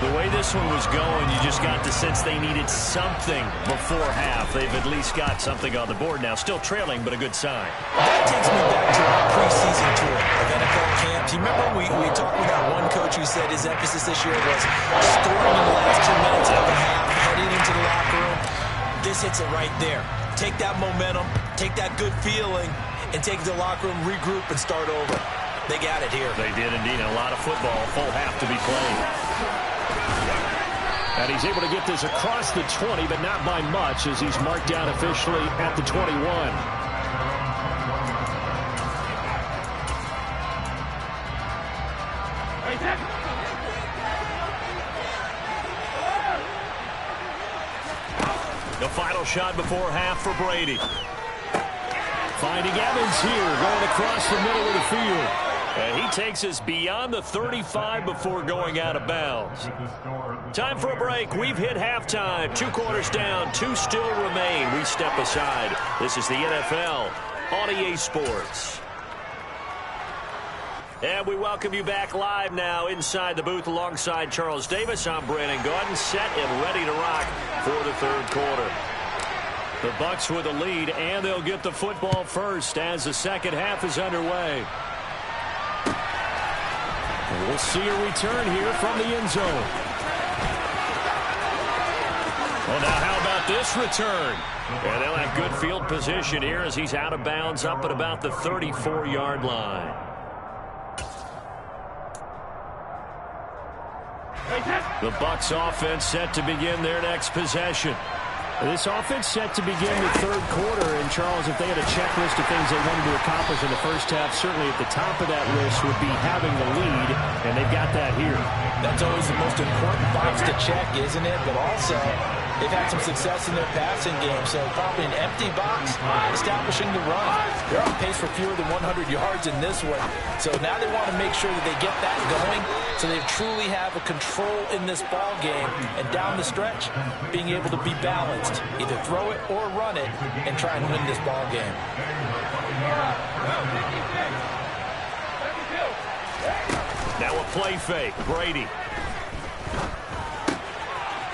The way this one was going, you just got the sense they needed something before half. They've at least got something on the board now. Still trailing, but a good sign. That takes me back to our preseason tour of NFL camps. You remember we talked with that one coach who said his emphasis this year was scoring in the last 2 minutes of the half, heading into the locker room. This hits it right there. Take that momentum, take that good feeling, and take it to the locker room, regroup, and start over. They got it here. They did indeed. A lot of football, full half to be played. And he's able to get this across the 20, but not by much, as he's marked down officially at the 21. The final shot before half for Brady. Finding Evans here, going across the middle of the field. And he takes us beyond the 35 before going out of bounds. Time for a break. We've hit halftime. 2 quarters down, 2 still remain. We step aside. This is the NFL on EA Sports. And we welcome you back live now inside the booth alongside Charles Davis. I'm Brandon Gaudin, set and ready to rock for the third quarter. The Bucs with a lead, and they'll get the football first as the second half is underway. We'll see a return here from the end zone. Well, now how about this return? And they'll have good field position here as he's out of bounds up at about the 34-yard line. The Bucs offense set to begin their next possession. This offense set to begin the third quarter, and Charles, if they had a checklist of things they wanted to accomplish in the first half, certainly at the top of that list would be having the lead, and they've got that here. That's always the most important box to check, isn't it? But also, they've had some success in their passing game, so probably an empty box, establishing the run. They're on pace for fewer than 100 yards in this one, so now they want to make sure that they get that going, so they truly have a control in this ball game, and down the stretch, being able to be balanced, either throw it or run it, and try and win this ball game. Now a play fake, Brady.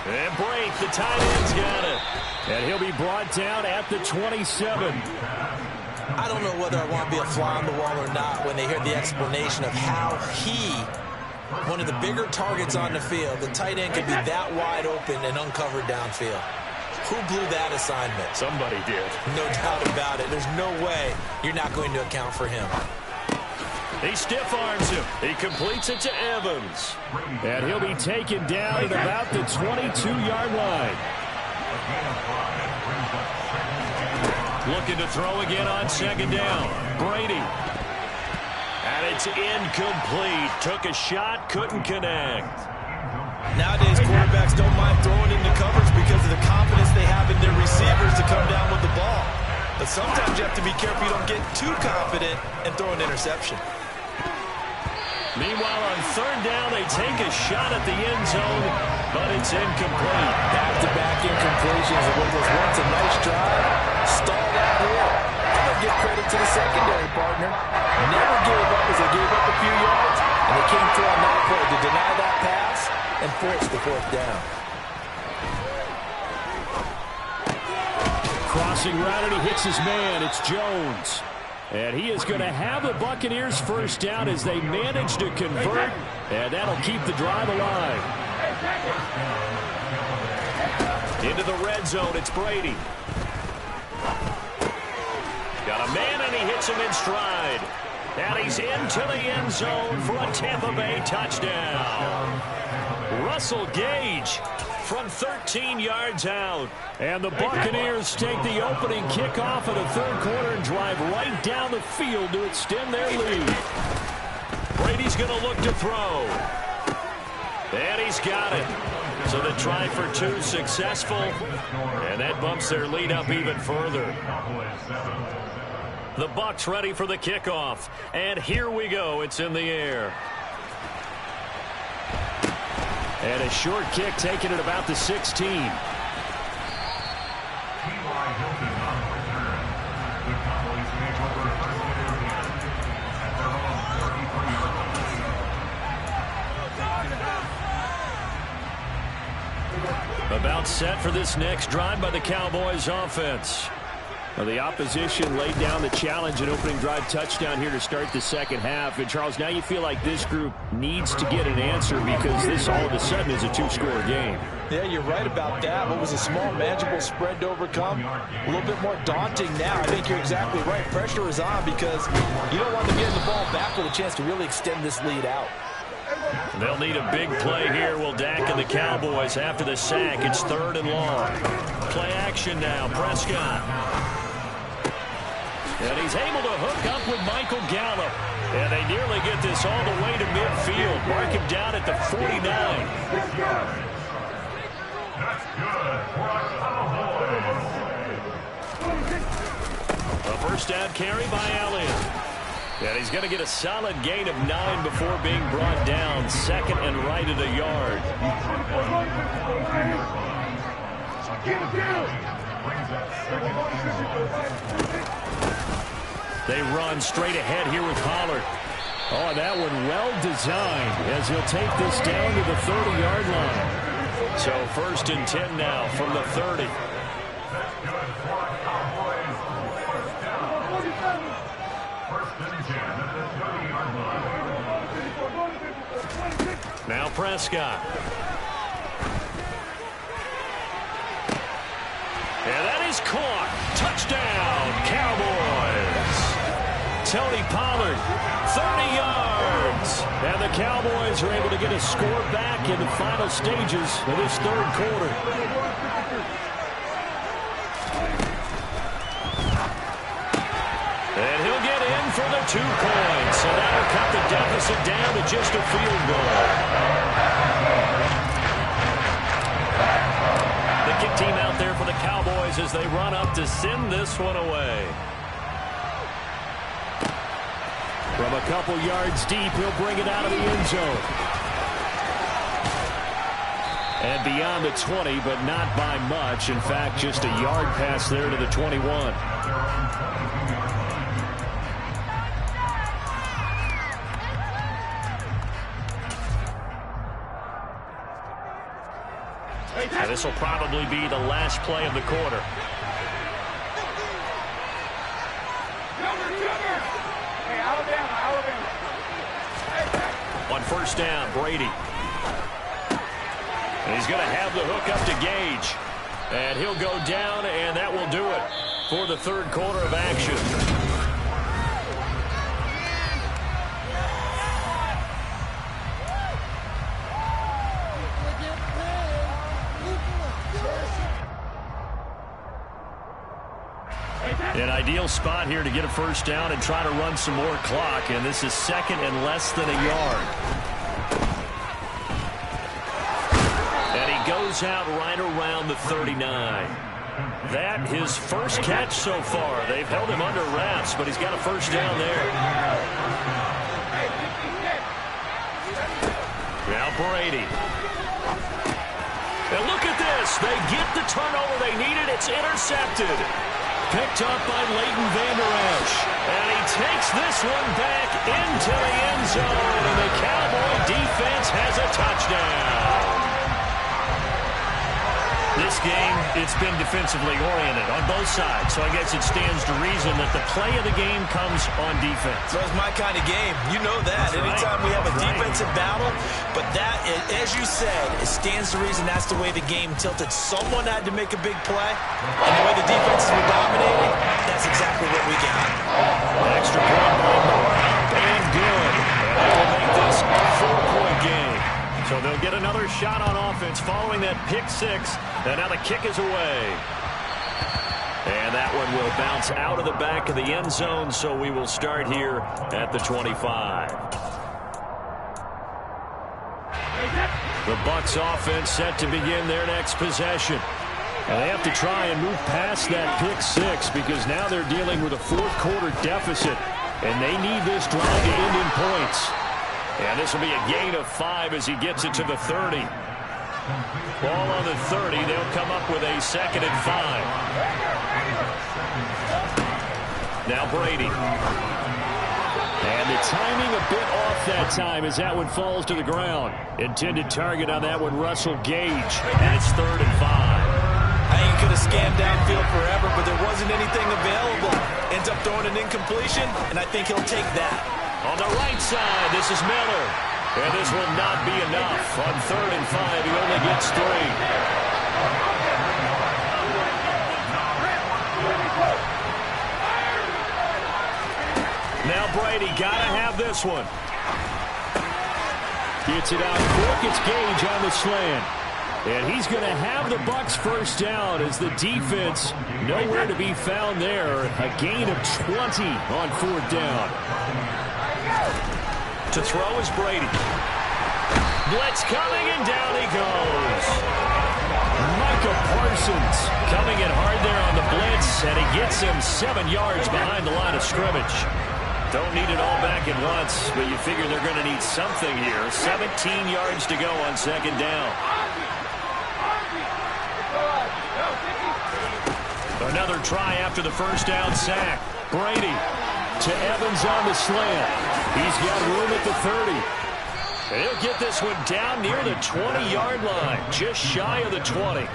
And break, the tight end's got it. And he'll be brought down at the 27. I don't know whether I want to be a fly on the wall or not when they hear the explanation of how he, one of the bigger targets on the field, the tight end could be that wide open and uncovered downfield. Who blew that assignment? Somebody did. No doubt about it. There's no way you're not going to account for him. He stiff arms him. He completes it to Evans. And he'll be taken down at about the 22-yard line. Looking to throw again on second down. Brady. And it's incomplete. Took a shot, couldn't connect. Nowadays, quarterbacks don't mind throwing into coverage because of the confidence they have in their receivers to come down with the ball. But sometimes you have to be careful you don't get too confident and throw an interception. Meanwhile, on third down, they take a shot at the end zone, but it's incomplete. Back-to-back incompletions of what was once a nice drive. Stalled out here. I'm going to give credit to the secondary partner. Never gave up as they gave up a few yards, and they came through on that play to deny that pass and force the fourth down. Crossing route, and he hits his man. It's Jones. And he is going to have the Buccaneers first down as they manage to convert, and that'll keep the drive alive. Into the red zone, it's Brady. Got a man, and he hits him in stride. And he's into the end zone for a Tampa Bay touchdown. Russell Gage from 13 yards out. And the Buccaneers take the opening kickoff of the third quarter and drive right down the field to extend their lead. Brady's going to look to throw. And he's got it. So the try for two successful. And that bumps their lead up even further. The Bucs ready for the kickoff. And here we go. It's in the air. And a short kick taken at about the 16. About set for this next drive by the Cowboys offense. Well, the opposition laid down the challenge and opening drive touchdown here to start the second half. And, Charles, now you feel like this group needs to get an answer because this all of a sudden is a two-score game. Yeah, you're right about that. What was a small, manageable spread to overcome? A little bit more daunting now. I think you're exactly right. Pressure is on because you don't want them getting the ball back with a chance to really extend this lead out. They'll need a big play here. Will Dak and the Cowboys after the sack. It's 3rd and long. Play action now. Prescott. And he's able to hook up with Michael Gallup. And they nearly get this all the way to midfield. Mark him down at the 49. A first down carry by Elliott. And he's going to get a solid gain of 9 before being brought down. 2nd and right at a yard. They run straight ahead here with Pollard. Oh, that one well designed as he'll take this down to the 30-yard line. So 1st and 10 now from the 30. Now Prescott. And that is caught. Touchdown, Cowboys. Tony Pollard, 30 yards. And the Cowboys are able to get a score back in the final stages of this 3rd quarter. And he'll get in for the 2 points. So that'll cut the deficit down to just a field goal. The kick team out there for the Cowboys as they run up to send this one away. From a couple yards deep, he'll bring it out of the end zone. And beyond the 20, but not by much. In fact, just a yard pass there to the 21. And this will probably be the last play of the quarter. On first down, Brady. And he's going to have the hook up to Gage. And he'll go down, and that will do it for the 3rd quarter of action. An ideal spot here to get a first down and try to run some more clock. And this is 2nd and less than a yard. And he goes out right around the 39. That his first catch so far. They've held him under wraps, but he's got a first down there. Now Brady. And look at this. They get the turnover they needed. It's intercepted. Picked up by Leighton Vander Esch. And he takes this one back into the end zone. And the Cowboy defense has a touchdown. This game, it's been defensively oriented on both sides. So I guess it stands to reason that the play of the game comes on defense. So it's my kind of game. You know that. That's Anytime right. we have a That's defensive battle. But that, as you said, it stands to reason that's the way the game tilted. Someone had to make a big play. And the way the defenses were dominating, that's exactly what we got. Extra point by Moore, up and good. And that will make this a 4-point game. So they'll get another shot on offense following that pick 6. And now the kick is away. And that one will bounce out of the back of the end zone, so we will start here at the 25. The Bucs offense set to begin their next possession. And they have to try and move past that pick 6 because now they're dealing with a 4th quarter deficit. And they need this drive to end in points. And this will be a gain of 5 as he gets it to the 30. Ball on the 30. They'll come up with a 2nd and 5. Now Brady. And the timing a bit off that time as that one falls to the ground. Intended target on that one, Russell Gage. And it's 3rd and 5. I think he could have scanned downfield forever, but there wasn't anything available. Ends up throwing an incompletion, and I think he'll take that. On the right side, this is Miller. And this will not be enough. On 3rd and 5, he only gets 3. Now Brady got to have this one. Gets it out quick. It's Gage on the slant. And he's going to have the Bucs first down as the defense nowhere to be found there. A gain of 20 on 4th down. To throw is Brady. Blitz coming, and down he goes. Micah Parsons coming in hard there on the blitz, and he gets him 7 yards behind the line of scrimmage. Don't need it all back at once, but you figure they're going to need something here. 17 yards to go on 2nd down. Another try after the first down sack. Brady to Evans on the slant. He's got room at the 30. And he'll get this one down near the 20-yard line, just shy of the 20.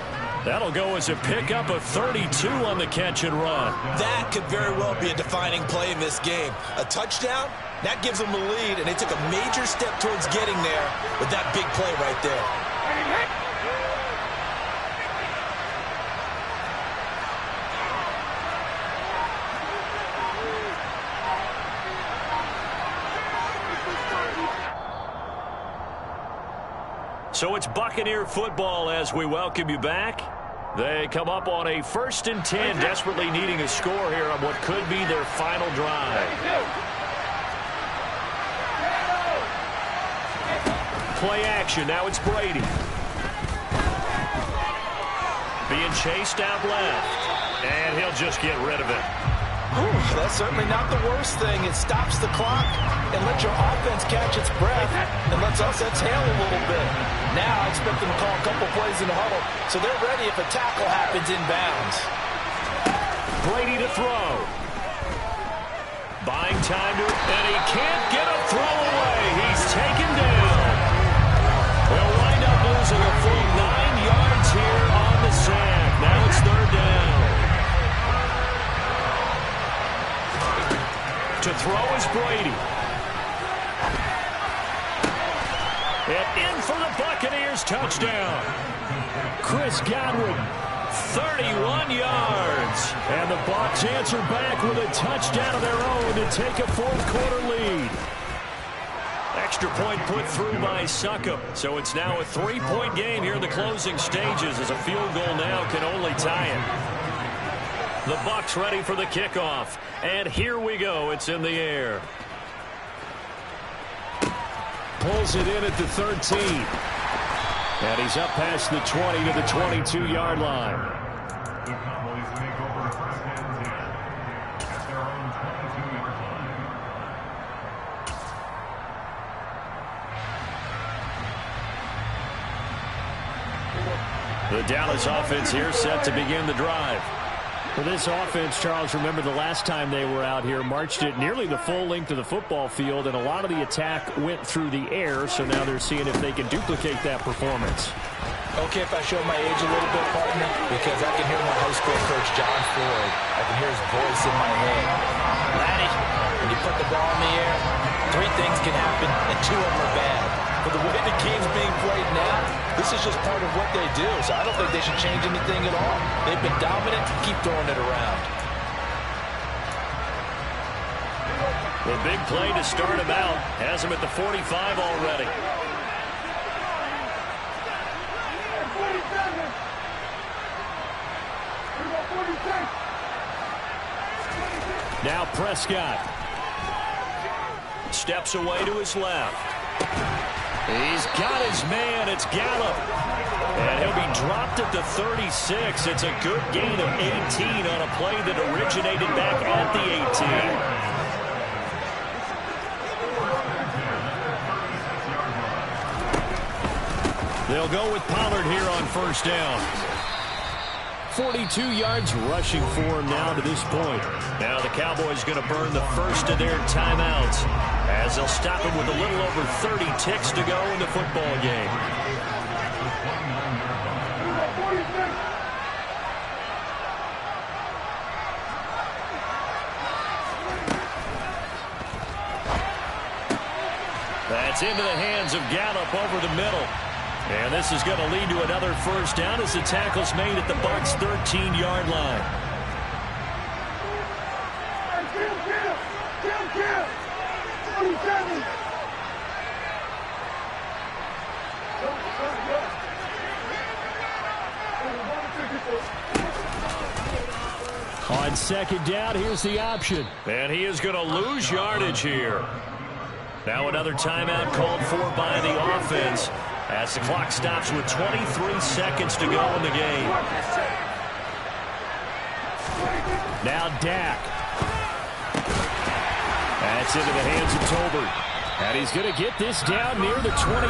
That'll go as a pickup of 32 on the catch and run. That could very well be a defining play in this game. A touchdown, that gives them the lead, and they took a major step towards getting there with that big play right there. So it's Buccaneer football as we welcome you back. They come up on a 1st and 10, desperately needing a score here on what could be their final drive. Play action. Now it's Brady. Being chased out left. And he'll just get rid of it. That's certainly not the worst thing. It stops the clock and lets your offense catch its breath and lets us exhale a little bit. Now I expect them to call a couple plays in the huddle so they're ready if a tackle happens inbounds. Brady to throw. Buying time to it, and he can't get a throw away. He's taken down. They'll wind up losing a full 9 yards here on the sack. Now it's 3rd down. To throw is Brady. And in for the Buccaneers touchdown. Chris Godwin, 31 yards. And the Bucs answer back with a touchdown of their own to take a 4th quarter lead. Extra point put through by Succop. So it's now a 3-point game here in the closing stages as a field goal now can only tie it. The Bucs ready for the kickoff. And here we go. It's in the air. Pulls it in at the 13. And he's up past the 20 to the 22-yard line. The Dallas offense here set to begin the drive. For this offense, Charles, remember the last time they were out here, marched it nearly the full length of the football field, and a lot of the attack went through the air, so now they're seeing if they can duplicate that performance. Okay, if I show my age a little bit, partner, because I can hear my high school coach, John Floyd. I can hear his voice in my head. Laddie, when you put the ball in the air, 3 things can happen, and 2 of them are bad. But the way the game's being played now, this is just part of what they do, so I don't think they should change anything at all. They've been dominant. Keep throwing it around. The big play to start him out has him at the 45 already. Now Prescott. Steps away to his left. He's got his man. It's Gallup. And he'll be dropped at the 36. It's a good gain of 18 on a play that originated back at the 18. They'll go with Pollard here on 1st down. 42 yards rushing for him now to this point. Now the Cowboys going to burn the first of their timeouts as they'll stop him with a little over 30 ticks to go in the football game. That's into the hands of Gallup over the middle. And this is going to lead to another first down as the tackle's made at the Bucs' 13-yard line. On second down, here's the option. And he is going to lose yardage here. Now another timeout called for by the offense as the clock stops with 23 seconds to go in the game. Now Dak. That's into the hands of Tolbert. And he's going to get this down near the 25.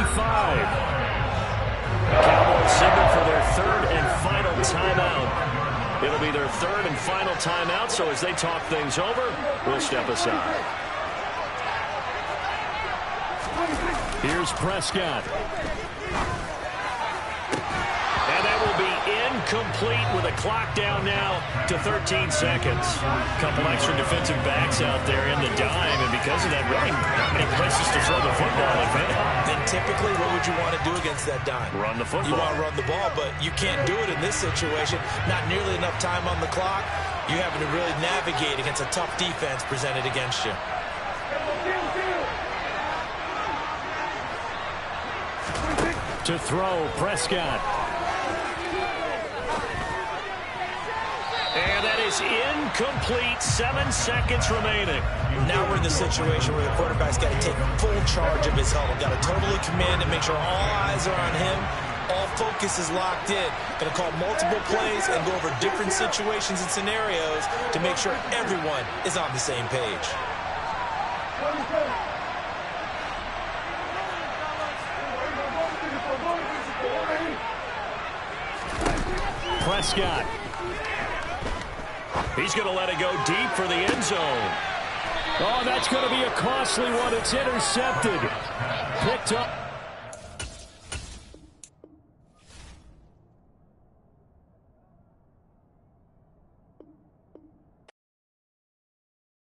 The Cowboys signal for their third and final timeout. It'll be their third and final timeout, so as they talk things over, we'll step aside. Here's Prescott. And that will be incomplete with a clock down now to 13 seconds. A couple extra defensive backs out there in the dime, and because of that, really not many places to throw the football, if any. And typically, what would you want to do against that dime? Run the football. You want to run the ball, but you can't do it in this situation. Not nearly enough time on the clock. You're having to really navigate against a tough defense presented against you. To throw, Prescott. And that is incomplete. 7 seconds remaining. Now we're in the situation where the quarterback's got to take full charge of his huddle. Got to totally command and make sure all eyes are on him. All focus is locked in. Going to call multiple plays and go over different situations and scenarios to make sure everyone is on the same page. Prescott. He's going to let it go deep for the end zone. Oh, that's going to be a costly one. It's intercepted. Picked up.